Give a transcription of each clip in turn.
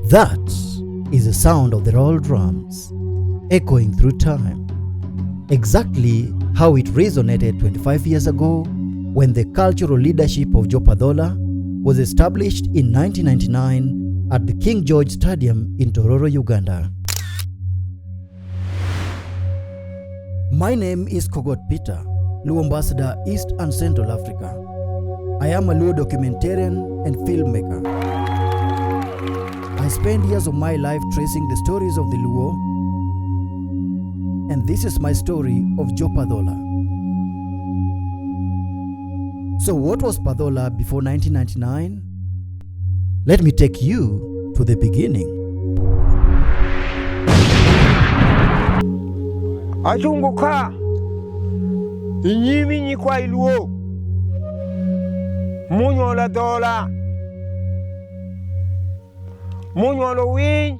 That is the sound of the royal drums echoing through time. Exactly how it resonated 25 years ago when the cultural leadership of Jopadhola was established in 1999 at the King George Stadium in Tororo, Uganda. My name is Kogot Peter, Luo Ambassador, East and Central Africa. I am a Luo documentarian and filmmaker. I spent years of my life tracing the stories of the Luo, and this is my story of Jopadhola. So what was Padhola before 1999? Let me take you to the beginning. Achunguka inyimi nyikwa iluo munyola dola munyolo win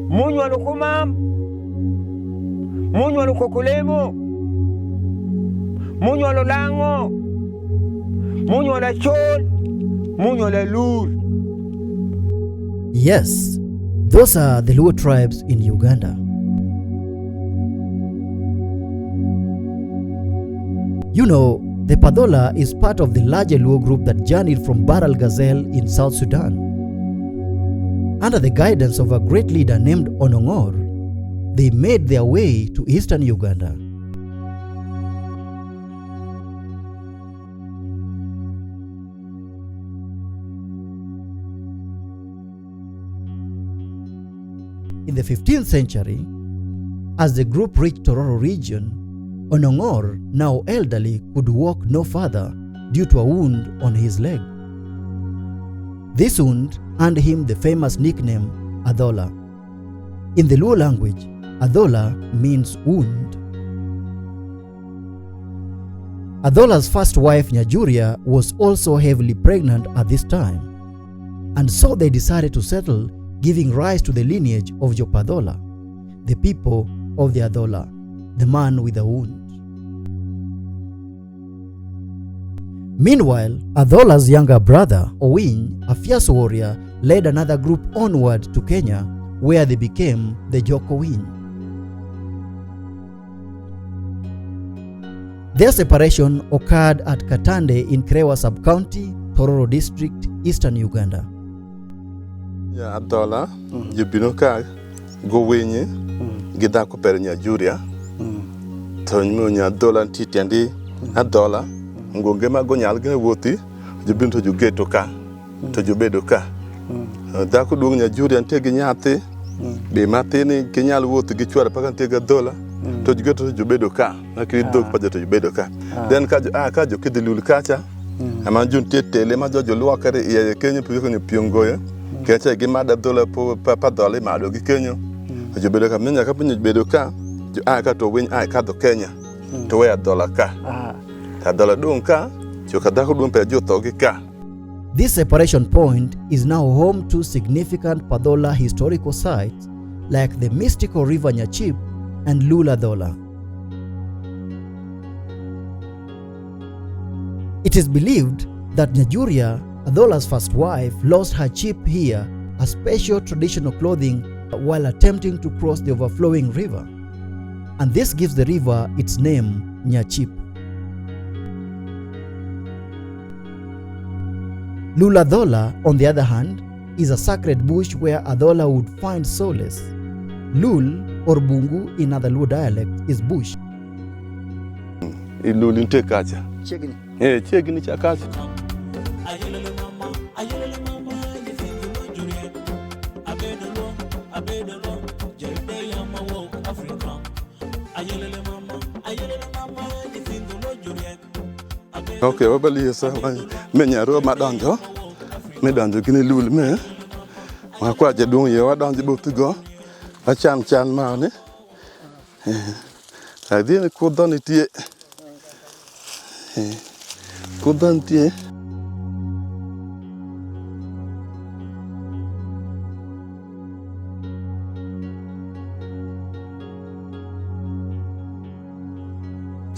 munyolo kumam munyolo kokulemo munyolo lango munyola chol munyola lur. Yes, those are the Luo tribes in Uganda. You know, the Padhola is part of the larger Luo group that journeyed from Bahr el Ghazal in South Sudan. Under the guidance of a great leader named Onongor, they made their way to Eastern Uganda. In the 15th century, as the group reached Tororo region, Onongor, now elderly, could walk no further due to a wound on his leg. This wound earned him the famous nickname Adhola. In the Luo language, Adhola means wound. Adhola's first wife, Nyajuria, was also heavily pregnant at this time, and so they decided to settle, giving rise to the lineage of Jopadhola, the people of the Adhola, the man with a wound. Meanwhile, Adhola's younger brother, Owiny, a fierce warrior, led another group onward to Kenya, where they became the Jokowiny. Their separation occurred at Katande in Krewa Sub-County, Tororo District, Eastern Uganda. Ya Adhola, jibinoka Gowiny, gida ko per Nyajuria. Tonyo Adhola titiandi Adhola, ngongema gonyal gene woti, jibinto jugeto ka, to jubedo ka. Da ko dung Nyajuria ntege nyate, be matini kenyal woti gi chwara paka ntege Adhola, to jugeto to jubedo ka, na kiri dog pa to jubedo ka. Then ka jo kidilul kacha, ama junte tele ma jo luokare ye Kenya piko ni piongoya. Kecha gimada Adhola po Padhola mado gi Kenya. Jubedo ka minya ka pinyo jubedo ka, jo ka to Owiny ka do Kenya. To we Adhola ka. Adhola dung ka, jo kadako dung pe jo to gi ka. This separation point is now home to significant Padhola historical sites like the mystical river Nyachip and Luladhola. It is believed that Nyajuria, Adhola's first wife, lost her chip here, a special traditional clothing, while attempting to cross the overflowing river. And this gives the river its name, Nyachip. Luladhola, on the other hand, is a sacred bush where Adhola would find solace. Lul, or Bungu in other Luo dialect, is bush. Lul inte kacha. Chegini. Chegini cha kacha. Okay, wabali yesa menyaro madonjo. Medonjo kini lul me. Makwa jadung ye wadonjo botugo. Achan ma ne. Adine kudon tie. Kudon tie.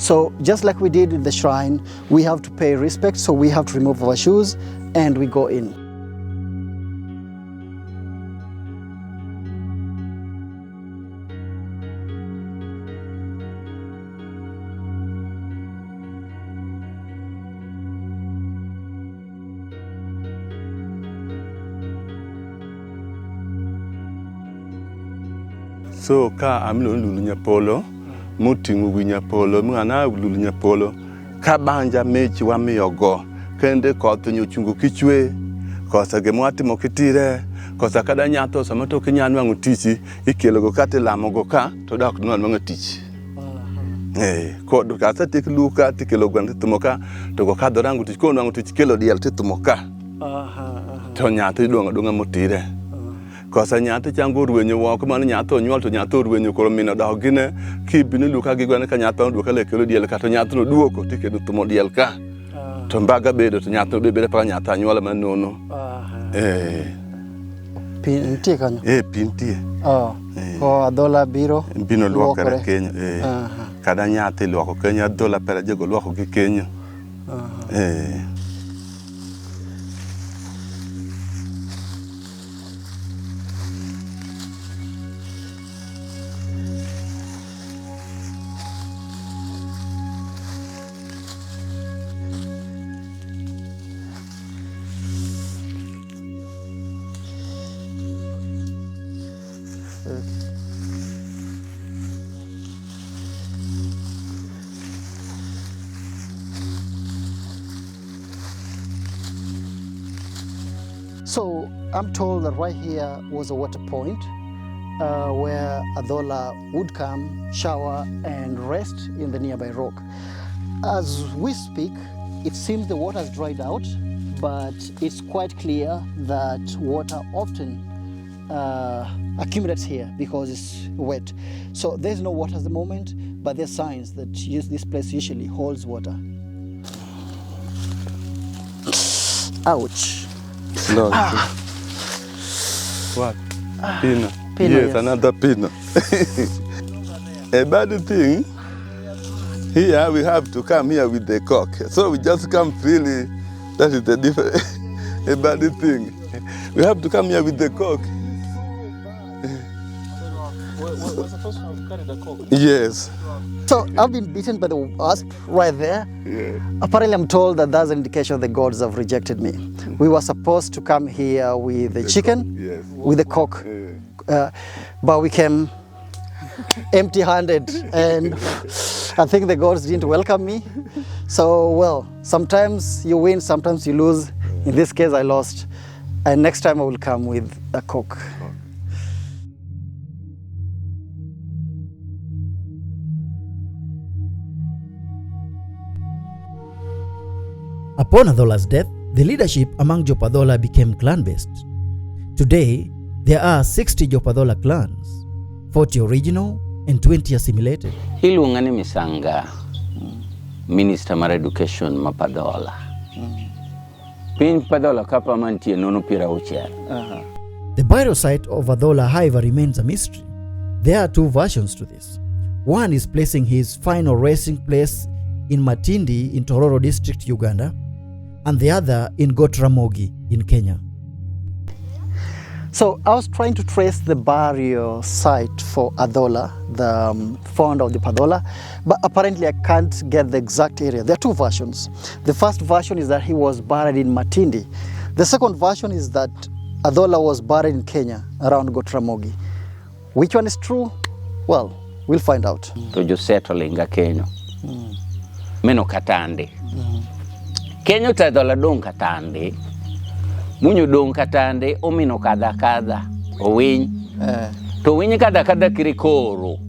So just like we did with the shrine, we have to pay respect, so we have to remove our shoes and we go in. So ka amilo lulu nyapolo, mutingu wi nyapolo, mwana lulu nyapolo, ka banja mechi wa miyogo, kende koto nyochungu kichwe, kosa gemwati mokitire, kosa kada nyato samato kinyanwa ngutichi, ikelo kate lamogo ka, toda kunwa ngutichi. Ko do ka sa tik luka tikelo gwante tumoka, to ko ka dorangu tiko nwangu tikelo dial titumoka. To nyato donga motire. Kosa nyato chango ruwenyo woko man nyato nyuol to nyato ruwenyo koro mino dogine kibini luka gigwane ka nyato duoka lekelo diel ka to nyato no duoko tikedo tumo diel ka. To mbaga bedo to nyato bebere pa nyato nyuol man nono. Pintie kanyo. Pintie. Ko Adhola biro. Bino luoko kare Kenya. Kada nyato luoko Kenya Adhola pera jego luoko gi Kenya. So I'm told that right here was a water point where Adhola would come, shower, and rest in the nearby rock. As we speak, it seems the water has dried out, but it's quite clear that water often accumulates here because it's wet. So there's no water at the moment, but there's signs that this place usually holds water. Ouch. No. What? Pino. Yes, another pino. A bad thing, here we have to come here with the cock. So we just come freely. That is the different. A bad thing. We have to come here with the cock. We're supposed to have carried the cock. Yes. So I've been beaten by the wasp right there. Yeah. Apparently I'm told that that's an indication the gods have rejected me. We were supposed to come here with the chicken, Yes. with the cock, but we came empty-handed, and I think the gods didn't welcome me. So, well, sometimes you win, sometimes you lose. In this case, I lost. And next time I will come with a cock. Upon Adhola's death, the leadership among Jopadhola became clan-based. Today, there are 60 Jopadhola clans, 40 original and 20 assimilated. Iluonga ni Majanga, Minister mar Education ma Padhola. Piny Padhola kapa mantie nono pira uchiel. The burial site of Adhola, however, remains a mystery. There are two versions to this. One is placing his final resting place in Matindi in Tororo district, Uganda, and the other in Gotramogi in Kenya. So I was trying to trace the burial site for Adhola, the founder of the Padhola, but apparently I can't get the exact area. There are two versions. The first version is that he was buried in Matindi. The second version is that Adhola was buried in Kenya around Gotramogi. Which one is true? Well, we'll find out. To jo settlinga Kenya. Meno katande. Kenya ta Adhola dong katande. Munyo dong katande omino kada owiny. To winy kada kiri koro.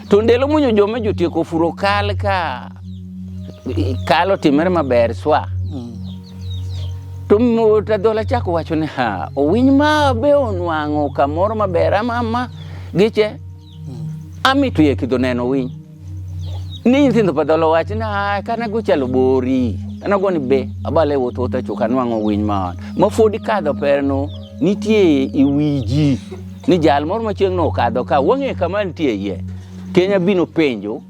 To ndelo munyo joma jotieko furo kal ka kalo timere maber swa. To Adhola chako wacho ni owiny ma be onwang'o kamoro maber ama giche amitu ye kido neno winy. Ni nyithindo Padhola wacho ni kana gochalo bori. Anagoni be abale wuotho chuka nwang'o winy ma fodi kadho perno nitie iwiji ni jal moro machieng' no kadho ka wang'e kama nitie ye Kenya bino penjo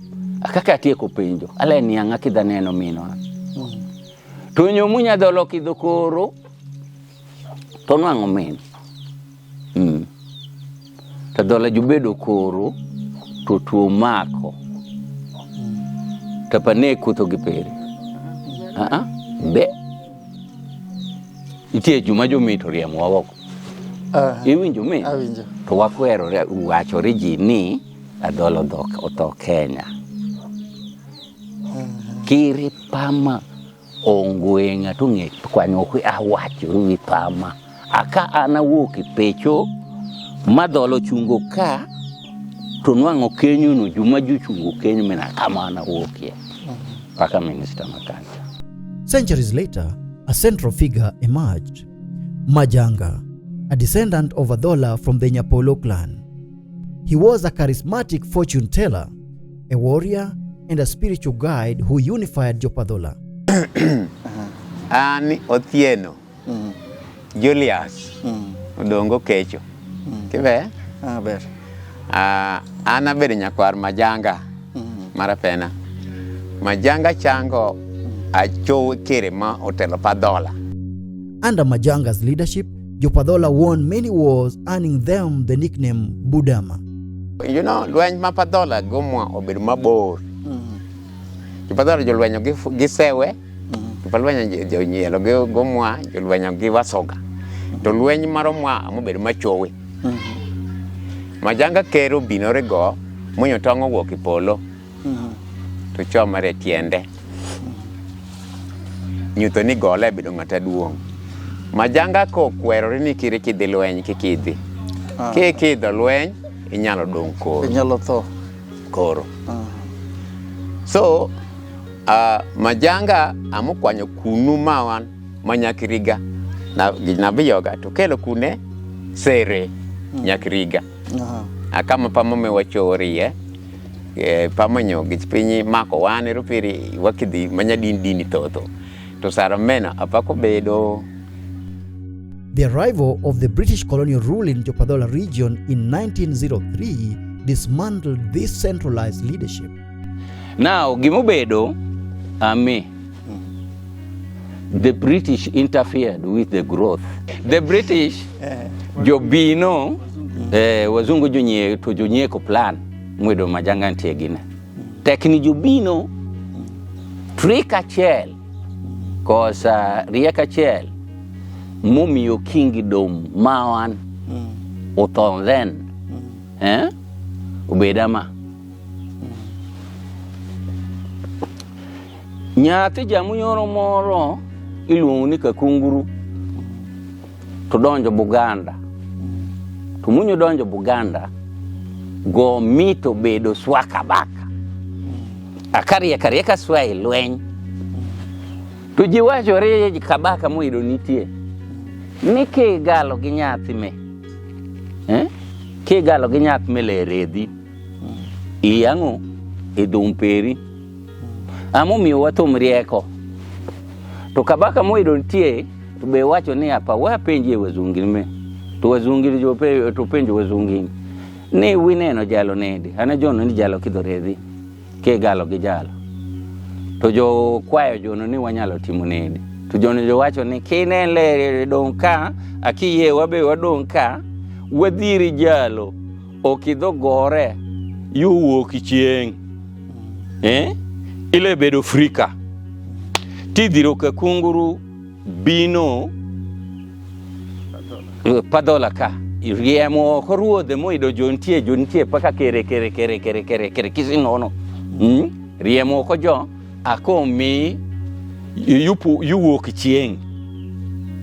akaka tieko penjo ale ni anga kidha neno mino to nyomunya Adhola kidho koro to nwang'o min to Adhola jubedo koro to tuo mako to pane kutho gi pere be itie juma jomito riemo wawoko Iwinjo mi? Awinjo. To wakwero wachore ji ni Adhola otho Kenya. Kiri pama ongwenga tunge kwanyo kwe awacho wi pama. Aka ana wuok pecho madholo chungo ka to nwango Kenya no juma juchungo Kenya mena kama ana wuokie. Paka Minister Makanja. Centuries later, a central figure emerged. Majanga, a descendant of Adhola from the Nyapolo clan. He was a charismatic fortune teller, a warrior, and a spiritual guide who unified Jopadhola. Ani Otieno, Julius, Udongo Kecho. Kibe? Ber. Ana bedi nyakwar Majanga, marapena. Majanga chango achow kere ma otelo Padhola. Under Majanga's leadership, Jopadhola won many wars, earning them the nickname Budama. You know, lweny ma Padhola gomwa obedo mabor. Jopadhola jolwenyo gisewe, jolwenyo jonyielo gomwa, jolwenyo gi wasoga. To lweny maromwa mobedo machowe. Majanga kero binore go, munyo tongo wuok ipolo. To chomare tiende. Nyuto ni gole bedo ng'ata duong'. Majanga ko kwerore ni kiri kidhi lweny kikidhi. Kikidho lweny inyalo dong' koro. Inyalo tho. Koro. So, Majanga amukwanyo kunu mawan manyakiriga na biyoga to kelo kune sere nyakiriga. Akama pamome wachorie pamanyo gitpinyi mako wane rupiri wakidhi manyadini toto. To saramena apako bedo. The arrival of the British colonial rule in Jopadhola region in 1903 dismantled this centralized leadership. Now, gimubedo, the British interfered with the growth. The British, jobino, wazungu junye ko plan, mwedo Majanga ntiegine. Tekni jobino, trika chel, kosa rieka chel, mumio kingdom mawan, uton then, ubedama. Nyati jamu yoro moro iluongo ni kakunguru to donjo Buganda. To munyo donjo Buganda go mito bedo swaka baka. Akari ka swai lweny. To jiwacho re kabaka moido nitie. Nike galo gi nyathi me. Ke galo gi nyath me le redhi. Iyango edomperi. Amo mi wato mrieko. To kabaka moido ntie to be wacho ni apa wa penje wazungi me. To wazungi jope to penje wazungi. Ne wineno jalo nedi. Ana jono ni jalo kidoredi. Ke galo gi jalo. To jo kwayo jono ni wanyalo timo nedi. To jono jo wacho ni kinele donka akiye wabe wadonka wadhiri jalo okidho gore yuwuok chieng. Ile bedo frika. Tidhiro kakunguru bino Padhola ka. Riemo koruodhe moido jontie paka kere kisinono. Riemo ko jo akomi yuwuok chieng.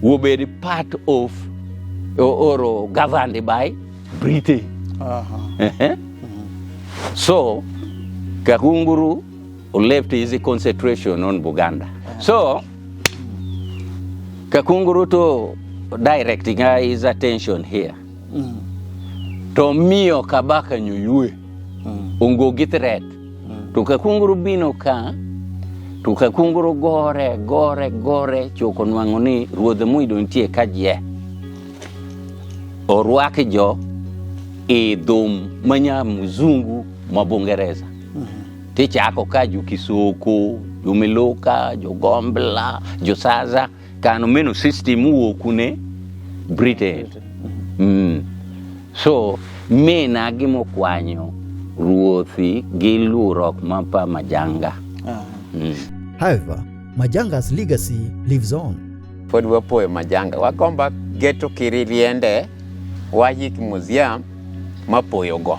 Wobedo part of or governed by Britain. So kakunguru left his concentration on Buganda. So, kakunguru to directing his attention here. To mio kabaka nyuyue. Ungo gitret. To kakunguru bino ka. To kakunguru gore. Choko nwangoni ruodhe moido ntie kajye. Orwaki jo. Dhum manya mzungu mabungereza. Ticha ako ka jo Kisoko, jo Meloka, jo Gombla, jo Saza, kano meno system uokune Britain. So, mena gimo kwanyo ruothi gilurok mapa Majanga. However, Majanga's legacy lives on. Pod wapoe Majanga. Wagomba geto kiririende wayik museum mapoyo go.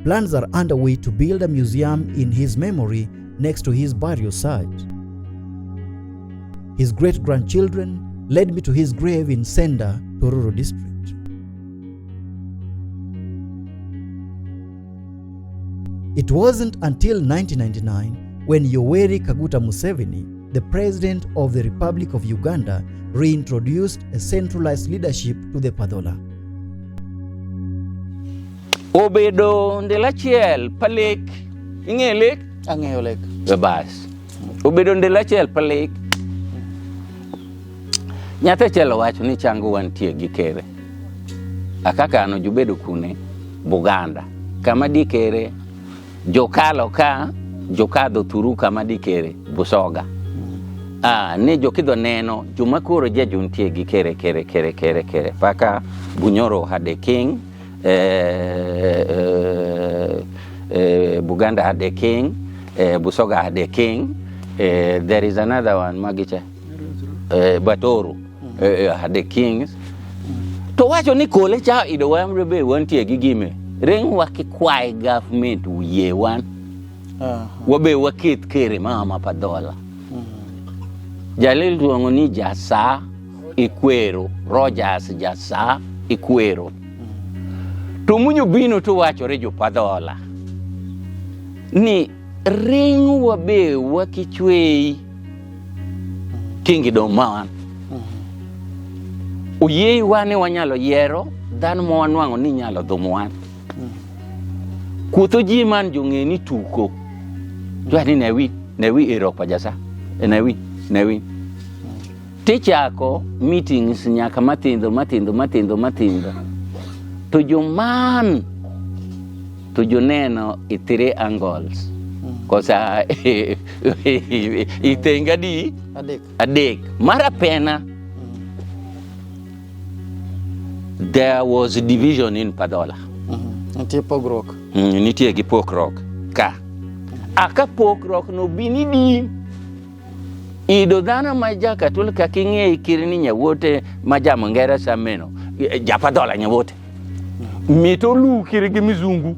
Plans are underway to build a museum in his memory next to his burial site. His great-grandchildren led me to his grave in Senda, Tororo district. It wasn't until 1999 when Yoweri Kaguta Museveni, the president of the Republic of Uganda, reintroduced a centralized leadership to the Padhola. Obedo ndelachiel palek, ingelek? Ang'eyo lek. Bas. Obedo ndelachiel palek. Nyathe chelo wacho ni changu wantie gi kere. Akaka ano jubedo kune Buganda. Kama di kere, jokalo ka, jokado turu kama di kere, Busoga. Ne jokido neno, jumakuro je juntie gi kere. Paka Bunyoro had a king, Buganda had a king, Busoga had a king. There is another one, Magicha. Batoro had the kings. To wacho ni kole cha ido wamrebe wantie gigime. Ring wakikwai government uye wan. Wabe wakit kere mama Padhola. Jalil tuongo ni jasa ikwero. Rogers jasa ikwero. Tumunyo bino to wacho rejo Padhola. Ni ring wabe wakichwei kingi do man. Uye wane wanyalo yero, dhano mwanwango ni nyalo dhumwan. Kutho ji man junge ni tuko. Jwani newi Europa jasa. Newi. Tichako meetings nyaka mathindo. To juman. To juneno i 3 angles. Kosa itenga di adek mara pena. There was a division in Padhola. Nitie pogrok. Nitie gi pogrok ka. Aka pogrok no bini di. Ido dhano maja katolika king'e kirni nyawote maja mongera sameno. Japadhola nyawote. Mito lu kirigi mizungu.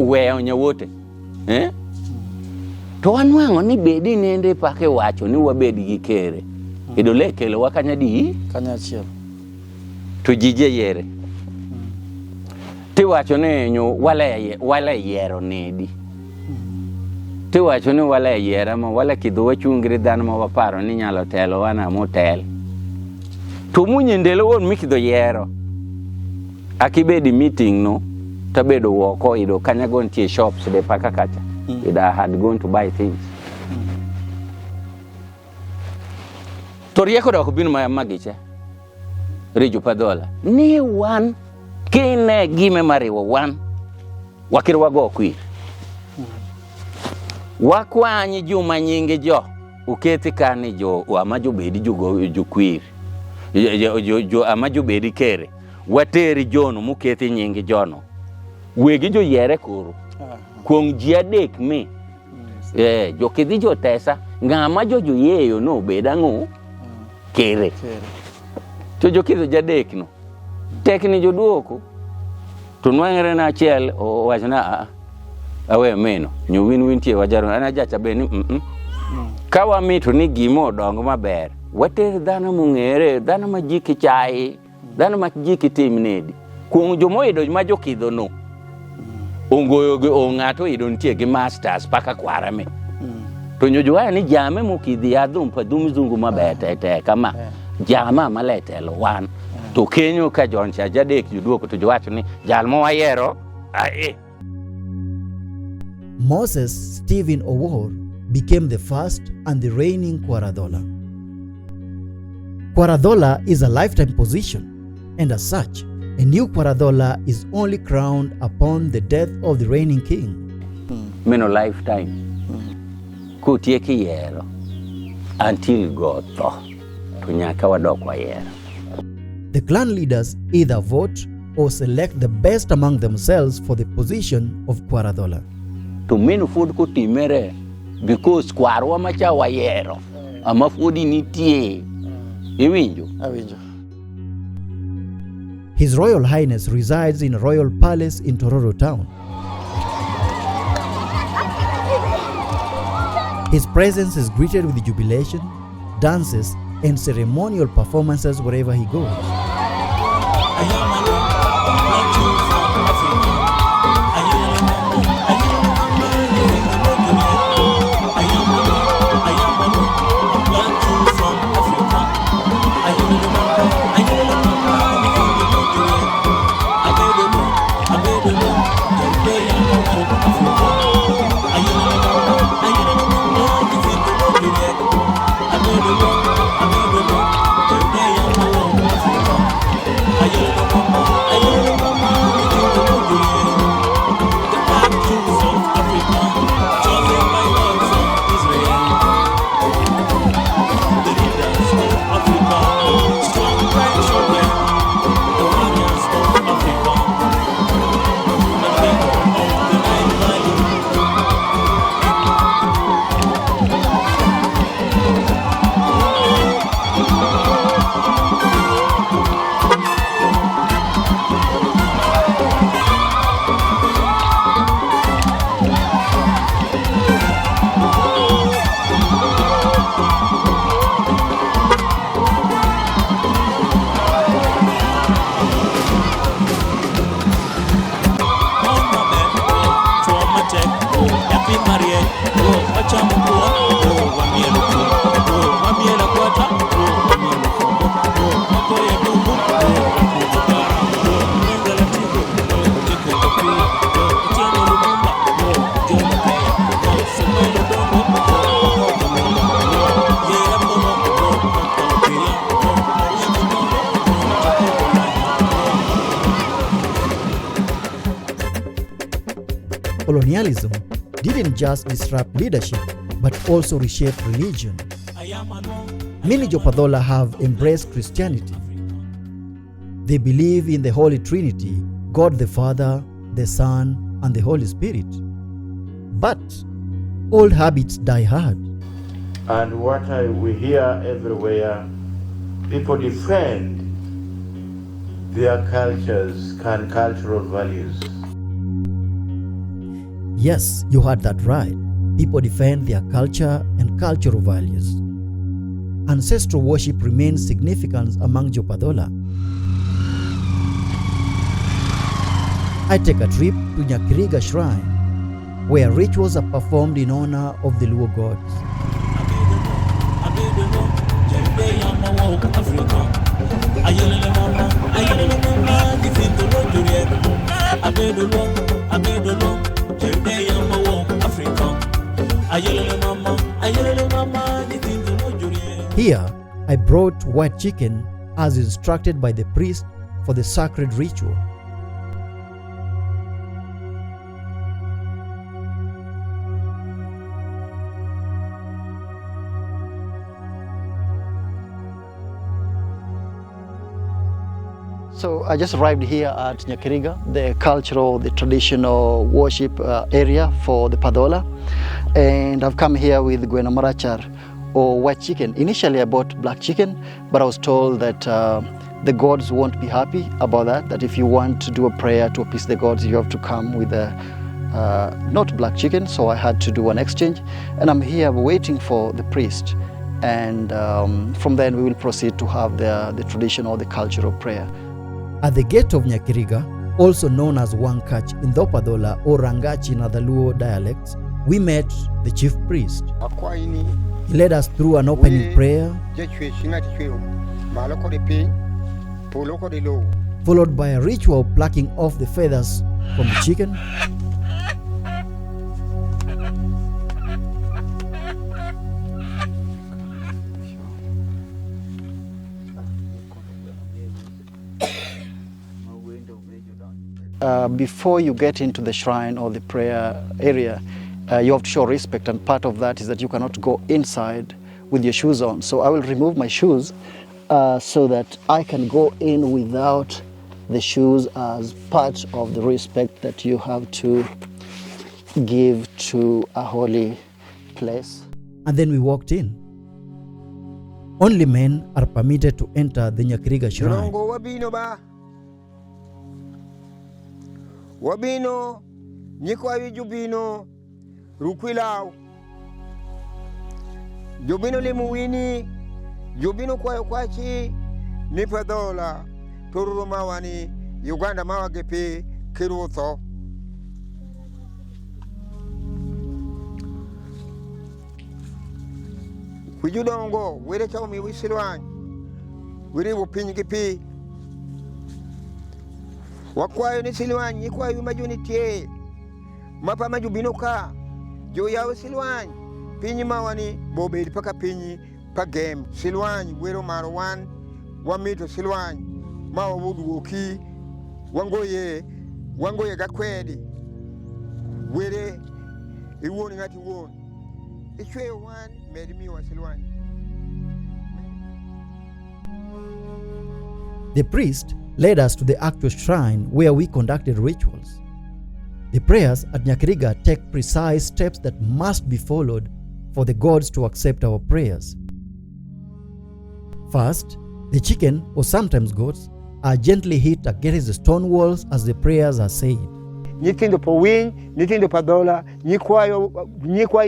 Weo nyawote. To wanwango ni bedi nende pake wacho ni wabedi gi kere. Ido lekele wakanya di? Kanya chiel. To jije yere. Ti wacho ni nyo wala yero nedi. Ti wacho ni wala yera ma wala kidhuwa chungri dhano ma waparo ni nyalo telo wana motel. To munye ndelo won mikidho yero. Akibedi meeting no. Tabedo woko ido kanya gontie shops de paka kacha. I had gone to buy things. Torieko da kubinu magiche. Rejo Padhola. Ni wan kine gime mariwo wan. Wakiri wago kwir. Wakwanyi juma nyingi jo. Uketi kani jo amajo bedi jo kwir. Jo amajo bedi kere. Wateri jono muketi nyingi jono. Wegi jo yere kuru. Kuong ji adek mi. Jo kidhi jo tesa. Ngama jo yeyo no beda ng'u. Kere. To jo kidho jadek no. Tekni jo duoko. To nwang'ere na achiel wacho na awe meno. Nyo win tie wajaro. Ana jacha beni. Ka wamito ni gimo odongo maber. Water dhano mung'ere. Dhano ma jiki chai. Dhano ma jiki tim nedi. Kuong jo moido ma jo kidho no. Ongoyo ge ongato idontie gi masters paka kwarame. To nyojuwa ni jame mukidhi adhum padhum zungu mabete kama jama maletelo wan. To kenyo ka joncha jadek juduoko to jowacho ni jalmo wayero Moses Stephen Owor became the first and the reigning Kwar Adhola. Kwar Adhola is a lifetime position, and as such, a new Kwar Adhola is only crowned upon the death of the reigning king. Meno lifetime. Kutieki yero until God tho. To nyaka wadok wayero. The clan leaders either vote or select the best among themselves for the position of Kwar Adhola. To meno food kutimere because kwarwa macha wayero. Ama food nitie. Iwinjo? Awinjo. His Royal Highness resides in a royal palace in Tororo town. His presence is greeted with jubilation, dances, and ceremonial performances wherever he goes. Colonialism didn't just disrupt leadership, but also reshaped religion. Many Jopadhola have embraced Christianity. They believe in the Holy Trinity, God the Father, the Son, and the Holy Spirit. But old habits die hard. And what we hear everywhere, people defend their cultures and cultural values. Yes, you heard that right. People defend their culture and cultural values. Ancestral worship remains significant among Jopadhola. I take a trip to Nyakiriga Shrine, where rituals are performed in honor of the Luo gods. Here, I brought white chicken as instructed by the priest for the sacred ritual. So I just arrived here at Nyakiriga, the cultural, the traditional worship area for the Padhola. And I've come here with Gweno Marachar, or white chicken. Initially I bought black chicken, but I was told that the gods won't be happy about that if you want to do a prayer to appease the gods, you have to come with not black chicken, so I had to do an exchange. And I'm here waiting for the priest. And from then we will proceed to have the traditional, the cultural prayer. At the gate of Nyakiriga, also known as Wankach in Dhopadhola or Rangachi in other Luo dialects, we met the chief priest. He led us through an opening prayer, followed by a ritual plucking off the feathers from the chicken, before you get into the shrine or the prayer area, you have to show respect, and part of that is that you cannot go inside with your shoes on. So I will remove my shoes so that I can go in without the shoes, as part of the respect that you have to give to a holy place. And then we walked in. Only men are permitted to enter the Nyakiriga shrine. wabino nyikwayo jubino rukwilaw jubino limuwini jubino kwayo kwachi ni Padhola Tororo mawani Uganda mawagepe kirutho Kujudongo wele chawmi wisilwany wiri wupiny gipi wakwayo ni silwany nyikwayo majuni tie mapa majubino ka jo yaw silwany piny mawani bobedi paka piny pagem silwany wero maro wan wamito silwany mawa wuduoki wangoye gakwedi were iwoni ngati won ichweyo wan medimi wa silwany. The priest led us to the actual shrine where we conducted rituals. The prayers at Nyakiriga take precise steps that must be followed for the gods to accept our prayers. First, the chicken, or sometimes goats, are gently hit against the stone walls as the prayers are said. Nyithindo powiny, nyithindo Padhola, nyikwayo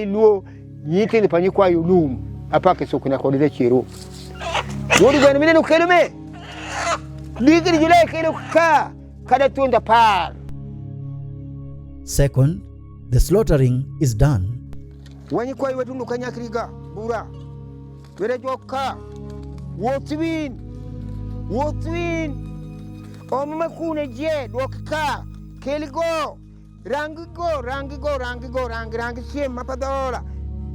luo, nyithindo pa nyikwayo lum, apake sukuna kodire chiro. Wodi gani mineno kelo me? Digiri julai kelo ka, kada tunda par. Second, the slaughtering is done. Wanyikwayo wetundu kanyakiriga, bura. Were joka, wotwin. Omma kune je, dokka, keligo, rangi siem Padhola.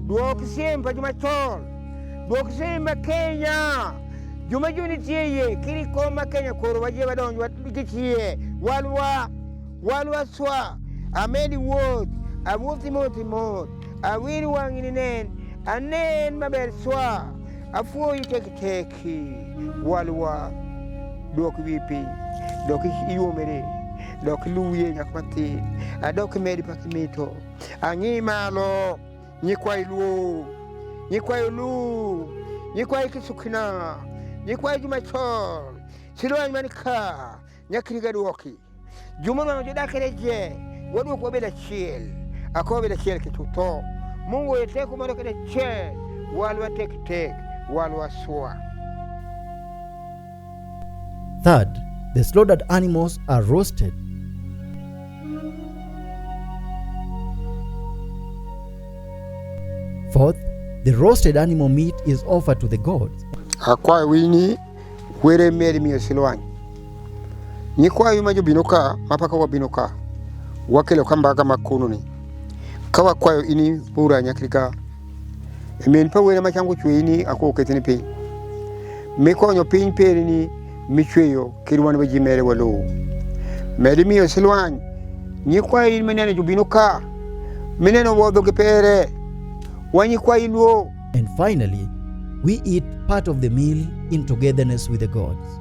Dok siem pa Jumachol. Dok siem ma Kenya. Juma juni tiye, kiri koma Kenya koro waje wadonjo watikichie. Walwa swa. Amedi wot, amuti mot. Awiri wangini nen, anen maber swa. Afuo teki. Walwa. Dok wipi. Dok iomere. Dok luye nyakmati. Adok medi pakimito. Angimalo. Nyikwayo kisukina. Nyikwayo Jumachol. Silwany manika. Nyakiriga duoki. Jumana jodakere wadu ko bela chiel. Ako bela chiel kituto. Mungu yeteku mano kede chiel. Walwa tek. Walwa swa. Third, the slaughtered animals are roasted. Fourth, the roasted animal meat is offered to the gods. Akwayo wini were meri miyo silwany. Nyikwayo majubinoka mapaka wabinoka. Wakelo kambaga makununi. Kawa kwayo ini bura Nyakiriga. Emen pa were machangu chweini ako ketini pi. Mekonyo piny peri ni michweyo kirwan bajimere walo. Meri miyo silwany. Nyikwayo ini menene jubinoka. Menene wodho gipere. Wanyikwayo luo. And finally, we eat part of the meal in togetherness with the gods.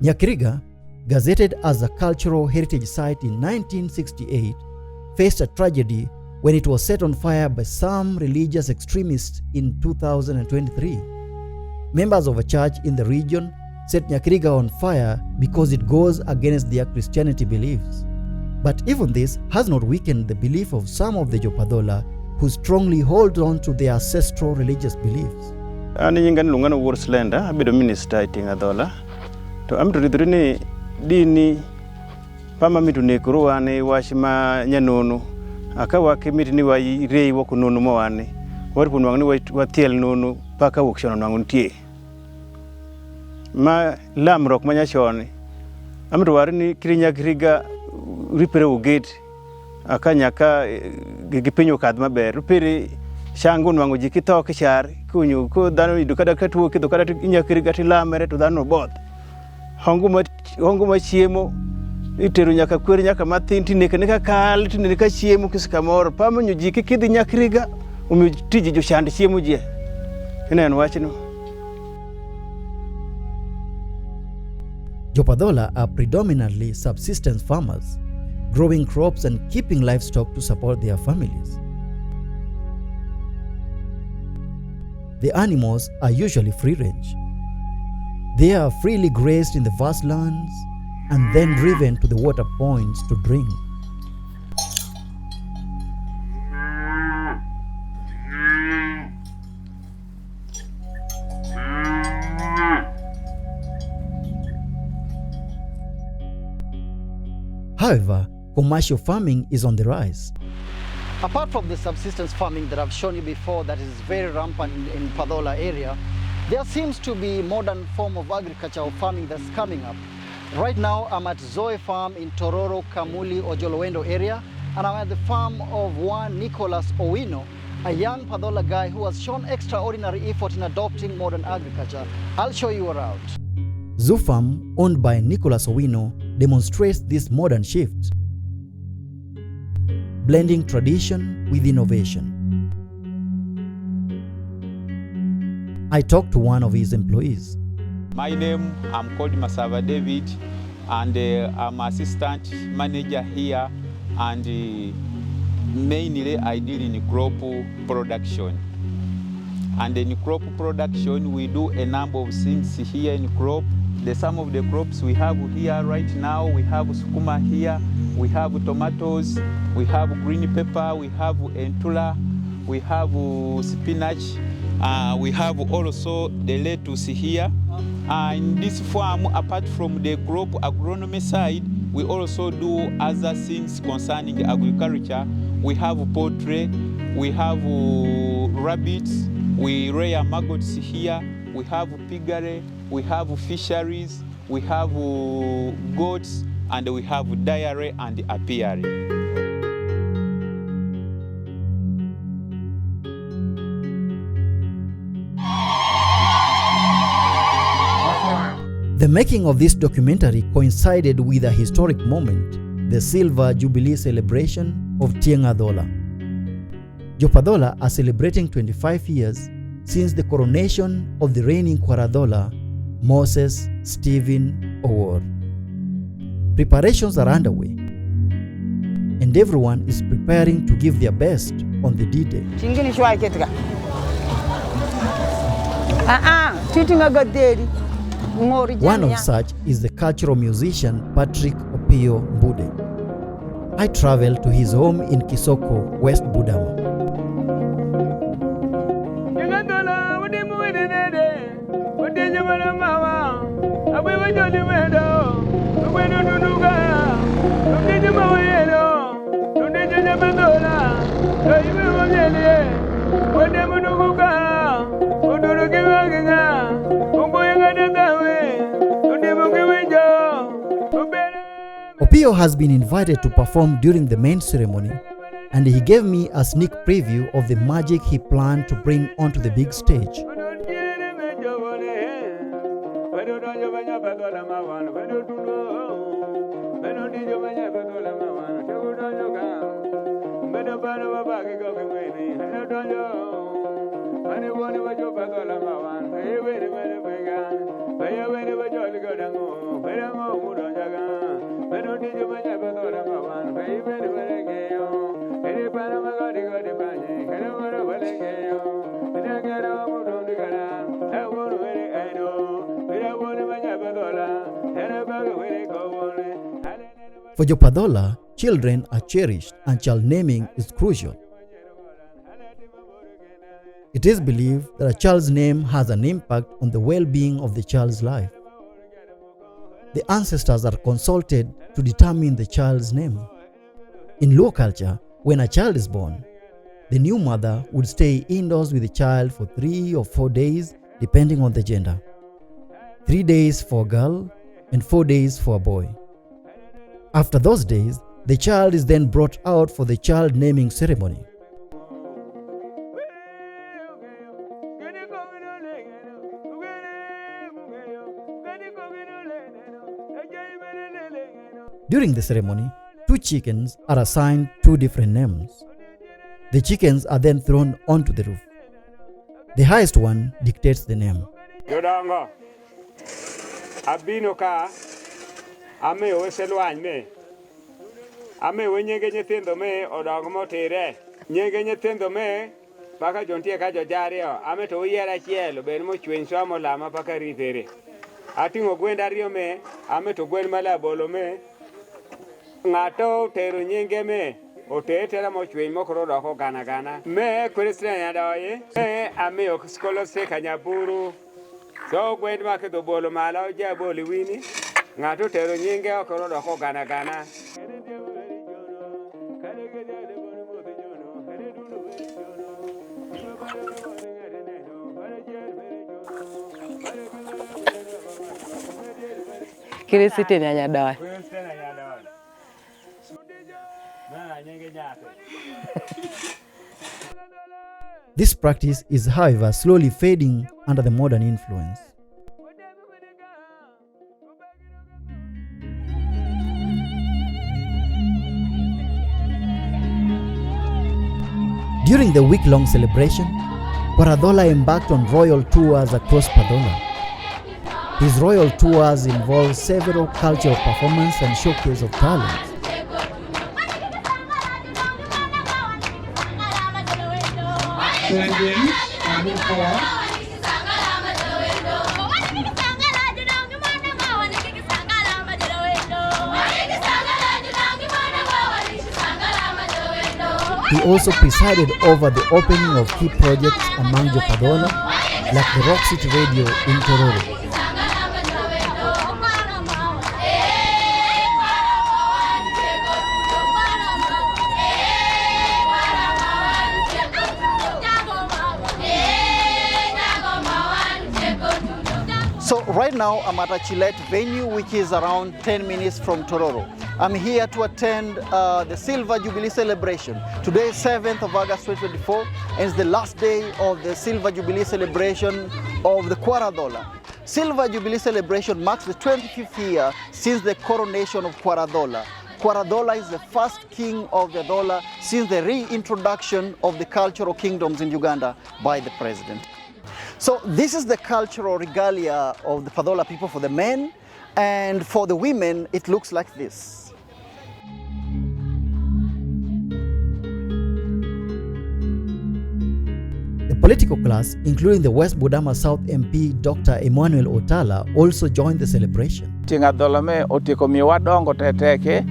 Nyakiriga, gazetted as a cultural heritage site in 1968, faced a tragedy when it was set on fire by some religious extremists in 2023. Members of a church in the region set Nyakiriga on fire because it goes against their Christianity beliefs. But even this has not weakened the belief of some of the Jopadhola who strongly hold on to their ancestral religious beliefs. Ani yingan lungana Wurslanda, abido minister Tieng-Adhola. To amto ridrini dini pama mitu nekuru wane washima nyanonu. Akawa kemiti ni wa rei wako nonu mawane. Waripu nwangani wa tiel nonu paka wukshona nwangun tie. Ma lamrok manya shone. Amto warini kiri Nyakiriga ripere ugate. Akanyaka gipenyo kadma ber. Ripere shangu nwangu jikito kishari. Kunyu ko dano idukada katuo kidukada Nyakiriga tilamere to dano bod. Hongu chiemo iteru nyaka kweri nyaka mathin tineka kal tineka chiemo kiskamoro pamo nyujiki kidhi Nyakiriga umitiji joshand chiemo je inen wachno. Jopadhola are predominantly subsistence farmers, growing crops and keeping livestock to support their families. The animals are usually free-range. They are freely grazed in the vast lands and then driven to the water points to drink. However, commercial farming is on the rise. Apart from the subsistence farming that I've shown you before that is very rampant in Padhola area, there seems to be modern form of agriculture or farming that's coming up. Right now I'm at Zoe Farm in Tororo, Kamuli, Ojolowendo area, and I'm at the farm of one Nicholas Owino, a young Padhola guy who has shown extraordinary effort in adopting modern agriculture. I'll show you around. Zoo Farm, owned by Nicholas Owino, demonstrates this modern shift, blending tradition with innovation. I talked to one of his employees. My name, I'm called Masava David, and I'm assistant manager here, and mainly I deal in crop production. And in crop production, we do a number of things here in crop. Some of the crops we have here right now, we have sukuma here, we have tomatoes, we have green pepper, we have entula, we have spinach, we have also the lettuce here. In this farm, apart from the crop agronomy side, we also do other things concerning agriculture. We have poultry, we have rabbits, we rear maggots here, we have piggery, we have fisheries, we have goats, and we have dairy and apiary. The making of this documentary coincided with a historic moment, the Silver Jubilee celebration of Tieng-Adhola. Jopadhola are celebrating 25 years since the coronation of the reigning Kwar Adhola, Moses Stephen Owor. Preparations are underway, and everyone is preparing to give their best on the D-Day. One of such is the cultural musician Patrick Opio Mbude. I traveled to his home in Kisoko, West Budama. Opio has been invited to perform during the main ceremony, and he gave me a sneak preview of the magic he planned to bring onto the big stage. For Jopadhola, children are cherished and child naming is crucial. It is believed that a child's name has an impact on the well-being of the child's life. The ancestors are consulted to determine the child's name. In Luo culture, when a child is born, the new mother would stay indoors with the child for 3 or 4 days, depending on the gender. 3 days for a girl and 4 days for a boy. After those days, the child is then brought out for the child naming ceremony. During the ceremony, 2 chickens are assigned 2 different names. The chickens are then thrown onto the roof. The highest one dictates the name. Yodanga, Abinoka, ame weselwany me ame wenyenge nyithindo me odong motere nyenge nyithindo me paka jontie ka jojario ame to yiera chielo ben mochwen somo lama paka ritere atingo gwenda rio me ame to gwen malabolo me ngato tero nyenge me otetera mochwen mokoro doko gana me Christian yadoye me ame ok skolo se kanyaburu so gwen ma ke do bolo malo jaboli wini ngato tero nyenge okoro doko gana Christian yadoye. This practice is, however, slowly fading under the modern influence. During the week-long celebration, Kwar Adhola embarked on royal tours across Padhola. His royal tours involve several cultural performances and showcase of talents. He also presided over the opening of key projects among Jopadhola, like the Rock City Radio in Tororo. So right now I'm at a Chillet venue, which is around 10 minutes from Tororo. I'm here to attend the Silver Jubilee celebration. Today is 7th of August 2024, and it's the last day of the Silver Jubilee celebration of the Kwar Adhola. Silver Jubilee celebration marks the 25th year since the coronation of Kwar Adhola. Kwar Adhola is the first king of the Adhola since the reintroduction of the cultural kingdoms in Uganda by the president. So this is the cultural regalia of the Padhola people for the men, and for the women it looks like this. The political class, including the West Budama South MP Dr. Emmanuel Otala, also joined the celebration. Tieng-Adhola me otiko miwa dongo teteke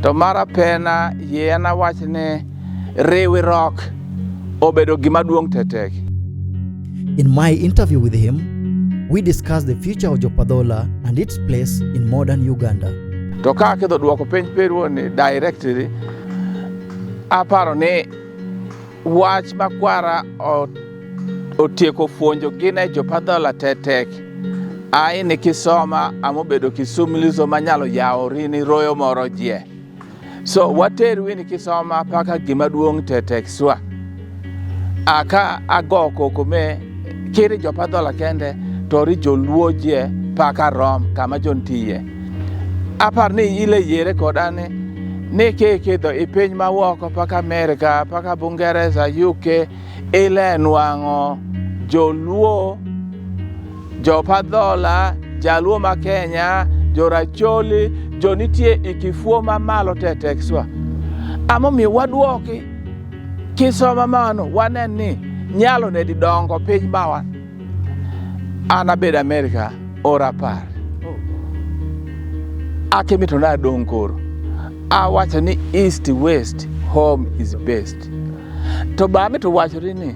to mara pena yena wachne rewi rock obedo gima duong teteke. In my interview with him, we discussed the future of Jopadhola and its place in modern Uganda. To kake do duoko penj peruo ni directly aparo ni wach makwara otieko fuonjo gine Jopadhola teteke. Ai ni kisoma amobedo kisumilizo manyalo yaori ni royo moro jie. So wateru ni kisoma paka gima duong teteke swa. Aka agoko kome kiri Jopadhola kende tori Jaluo je paka rom kama jontiye. Apar ni ile yere kodane ne keke do ipeny mawoko paka Amerika paka Bungereza UK ile nwango Jaluo Jopadhola Jaluo ma Kenya joracholi jonitie ikifuo mamalo tetekswa. Amo mi wadwoki kisoma mano waneni nyalo ne didongo piny bawan anabed Amerika ora par akemito na dong koro awacho ni east west home is best to bame to wacho ni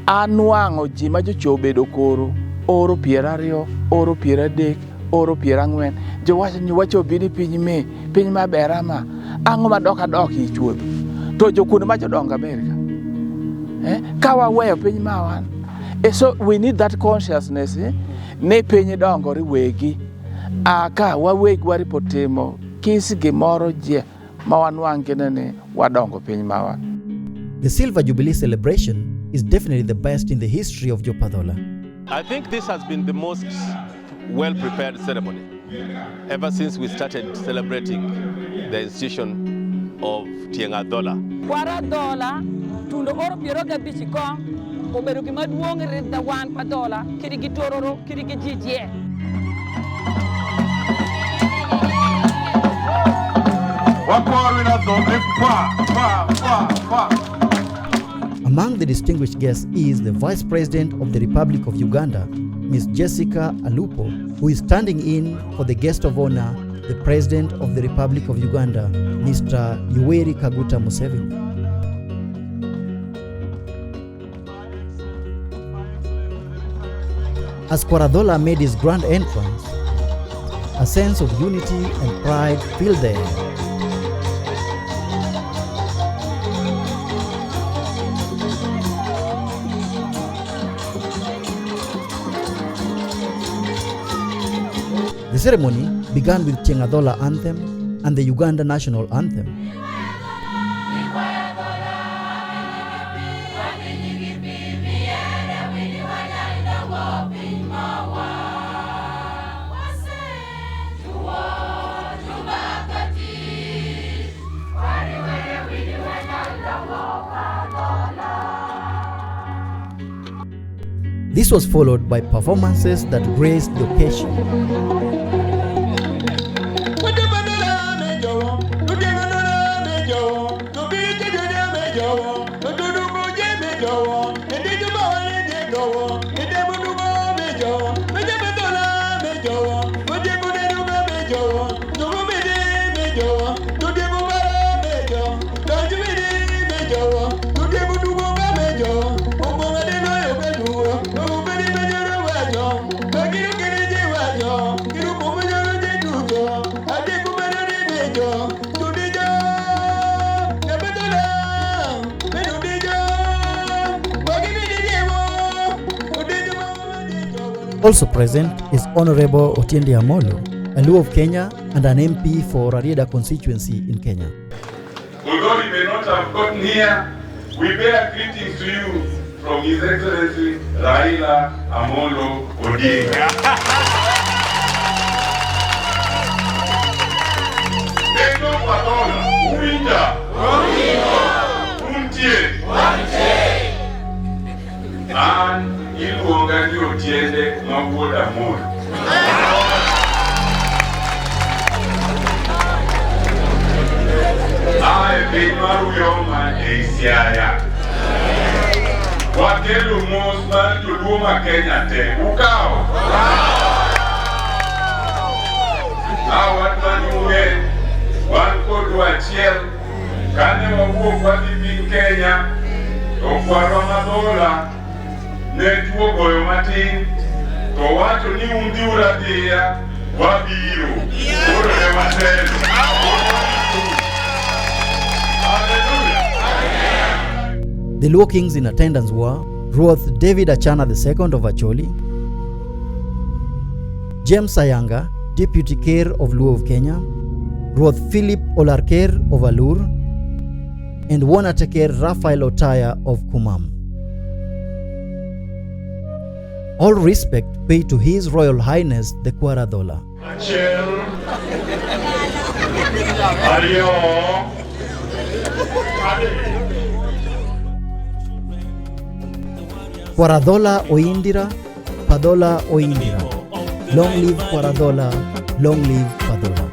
anwango ji ma jochobedo koro oro 20 oro 30 oro 40 jo wacho ni wacho bini piny maber ama ango madok ichuodho to jokun ma jodongo Amerika kawa weyo piny mawan. So we need that consciousness ne piny dongo riwegi aka wawegi waripotimo kisi gimoro je mawanwangene ne wadongo piny mawan. The Silver Jubilee celebration is definitely the best in the history of Jopadhola. I think this has been the most well-prepared ceremony ever since we started celebrating the institution of Tieng-Adhola. Kwar Adhola tundo oro piero gabich kong obedo gima duong' ridda wan Padhola kiri gi Tororo kiri gi jijie. Among the distinguished guests is the Vice President of the Republic of Uganda, Ms. Jessica Alupo, who is standing in for the guest of honor, the President of the Republic of Uganda, Mr. Yoweri Kaguta Museveni. As Kwar Adhola made his grand entrance, a sense of unity and pride filled the air. The ceremony began with Tieng-Adhola anthem and the Uganda national anthem. This was followed by performances that graced the occasion. Also present is Honorable Otiende Amolo, a Luo of Kenya and an MP for Rarieda constituency in Kenya. Although he may not have gotten here, we bear greetings to you from His Excellency Raila Amolo Odinga. Dhopadhola, Uwinja, Untie, and Iluonga ni Otiende Mawuoda Moro. Ae piny mar Uyoma e Siaya. Wakelo mos mar joluo ma Kenya te. Ukawo. Awat manung'e wan kod achiel kane wawuok wadhi piny Kenya to Kwar Adhola ne tuo goyo matin to wacho ni undi uradhiya wabiro koro ne watelo. The Luo kings in attendance were Ruoth David Achana II of Acholi, James Sayanga, Deputy Ker of Luo of Kenya, Ruoth Philip Olarker of Alur, and Wonateker Raphael Otaya of Kumam. All respect paid to His Royal Highness the Kwar Adhola. Kwar Adhola Oindira, Padhola Oindira. Long live Kwar Adhola, long live Padhola.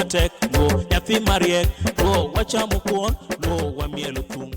Tek go, yathi mariek go, wachamukuon go, wamielo tung.